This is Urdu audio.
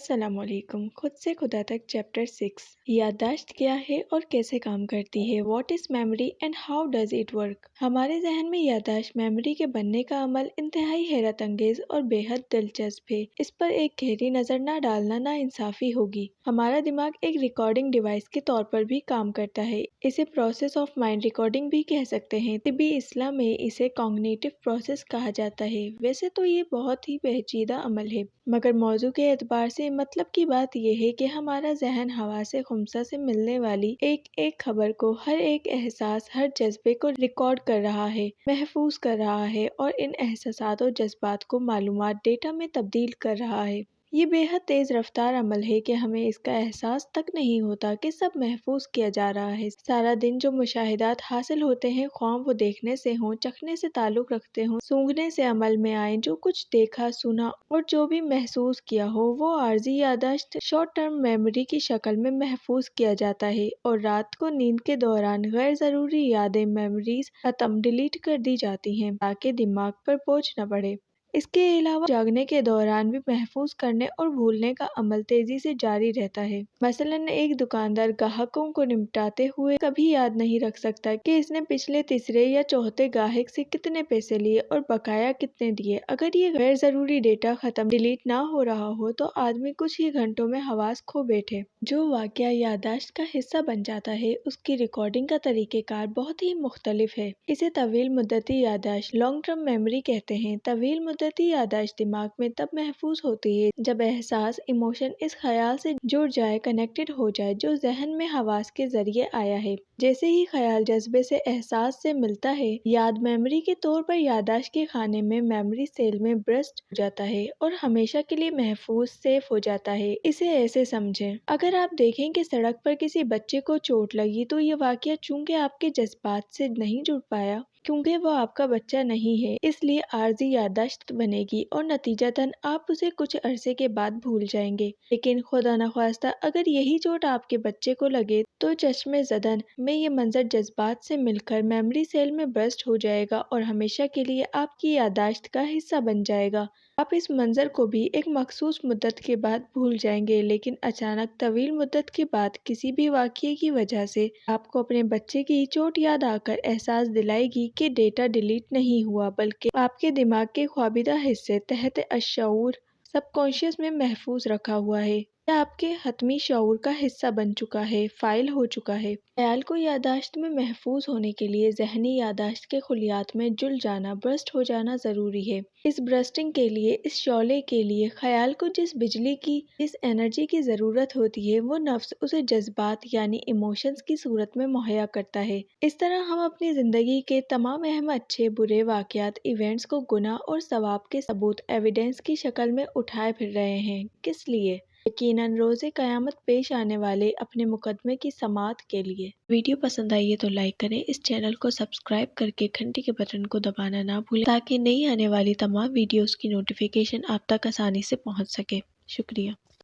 السلام علیکم۔ خود سے خدا تک چیپٹر 6 یادداشت کیا ہے اور کیسے کام کرتی ہے؟ What is memory and how does it work? ہمارے ذہن میں یادداشت میموری کے بننے کا عمل انتہائی حیرت انگیز اور بے حد دلچسپ ہے۔ اس پر ایک گہری نظر نہ ڈالنا نا انصافی ہوگی۔ ہمارا دماغ ایک ریکارڈنگ ڈیوائس کے طور پر بھی کام کرتا ہے۔ اسے پروسیس آف مائنڈ ریکارڈنگ بھی کہہ سکتے ہیں۔ طبی اصطلاح میں اسے کاگنیٹو پروسیس کہا جاتا ہے۔ ویسے تو یہ بہت ہی پیچیدہ عمل ہے، مگر موضوع کے اعتبار سے مطلب کی بات یہ ہے کہ ہمارا ذہن حواس خمسہ سے ملنے والی ایک ایک خبر کو، ہر ایک احساس، ہر جذبے کو ریکارڈ کر رہا ہے، محفوظ کر رہا ہے اور ان احساسات اور جذبات کو معلومات، ڈیٹا میں تبدیل کر رہا ہے۔ یہ بے حد تیز رفتار عمل ہے کہ ہمیں اس کا احساس تک نہیں ہوتا کہ سب محفوظ کیا جا رہا ہے۔ سارا دن جو مشاہدات حاصل ہوتے ہیں، خواہ وہ دیکھنے سے ہوں، چکھنے سے تعلق رکھتے ہوں، سونگھنے سے عمل میں آئیں، جو کچھ دیکھا، سنا اور جو بھی محسوس کیا ہو، وہ عارضی یادداشت شارٹ ٹرم میموری کی شکل میں محفوظ کیا جاتا ہے اور رات کو نیند کے دوران غیر ضروری یادیں، میموریز ختم، ڈیلیٹ کر دی جاتی ہیں تاکہ دماغ پر بوجھ نہ پڑے۔ اس کے علاوہ جاگنے کے دوران بھی محفوظ کرنے اور بھولنے کا عمل تیزی سے جاری رہتا ہے۔ مثلاً ایک دکاندار گاہکوں کو نمٹاتے ہوئے کبھی یاد نہیں رکھ سکتا کہ اس نے پچھلے تیسرے یا چوتھے گاہک سے کتنے پیسے لیے اور بقایا کتنے دیے۔ اگر یہ غیر ضروری ڈیٹا ختم، ڈیلیٹ نہ ہو رہا ہو تو آدمی کچھ ہی گھنٹوں میں حواس کھو بیٹھے۔ جو واقعہ یادداشت کا حصہ بن جاتا ہے، اس کی ریکارڈنگ کا طریقہ کار بہت ہی مختلف ہے۔ اسے طویل مدتی یادداشت، لانگ ٹرم میموری کہتے ہیں۔ طویل مدتی یادداشت دماغ میں تب محفوظ ہوتی ہے جب احساس، ایموشن اس خیال سے جڑ جائے، کنیکٹڈ ہو جائے جو ذہن میں حواس کے ذریعے آیا ہے۔ جیسے ہی خیال جذبے سے، احساس سے ملتا ہے، یاد میموری کے طور پر یادداشت کے خانے میں، میموری سیل میں برسٹ ہو جاتا ہے اور ہمیشہ کے لیے محفوظ، سیف ہو جاتا ہے۔ اسے ایسے سمجھیں، اگر آپ دیکھیں کہ سڑک پر کسی بچے کو چوٹ لگی تو یہ واقعہ چونکہ آپ کے جذبات سے نہیں جڑ پایا، کیونکہ وہ آپ کا بچہ نہیں ہے، اس لیے عارضی یادداشت بنے گی اور نتیجتاً آپ اسے کچھ عرصے کے بعد بھول جائیں گے۔ لیکن خدا نخواستہ اگر یہی چوٹ آپ کے بچے کو لگے تو چشم زدن میں یہ منظر جذبات سے مل کر میموری سیل میں برسٹ ہو جائے گا اور ہمیشہ کے لیے آپ کی یادداشت کا حصہ بن جائے گا۔ آپ اس منظر کو بھی ایک مخصوص مدت کے بعد بھول جائیں گے، لیکن اچانک طویل مدت کے بعد کسی بھی واقعے کی وجہ سے آپ کو اپنے بچے کی چوٹ یاد آ کر احساس دلائے گی کہ ڈیٹا ڈیلیٹ نہیں ہوا، بلکہ آپ کے دماغ کے خوابیدہ حصے، تحت الشعور، سب کانشیس میں محفوظ رکھا ہوا ہے۔ یہ آپ کے حتمی شعور کا حصہ بن چکا ہے، فائل ہو چکا ہے۔ خیال کو یادداشت میں محفوظ ہونے کے لیے ذہنی یادداشت کے خلیات میں جل جانا، برسٹ ہو جانا ضروری ہے۔ اس برسٹنگ کے لیے، اس شعلے کے لیے، خیال کو جس بجلی کی، جس انرجی کی ضرورت ہوتی ہے، وہ نفس اسے جذبات یعنی ایموشنز کی صورت میں مہیا کرتا ہے۔ اس طرح ہم اپنی زندگی کے تمام اہم اچھے برے واقعات، ایونٹس کو گناہ اور ثواب کے ثبوت، ایویڈنس کی شکل میں اٹھائے پھر رہے ہیں۔ کس لیے؟ یقیناً روز قیامت پیش آنے والے اپنے مقدمے کی سماعت کے لیے۔ ویڈیو پسند آئی ہے تو لائک کریں، اس چینل کو سبسکرائب کرکے گھنٹی کے بٹن کو دبانا نہ بھولیں تاکہ نئی آنے والی تمام ویڈیوز کی نوٹیفیکیشن آپ تک آسانی سے پہنچ سکے۔ شکریہ۔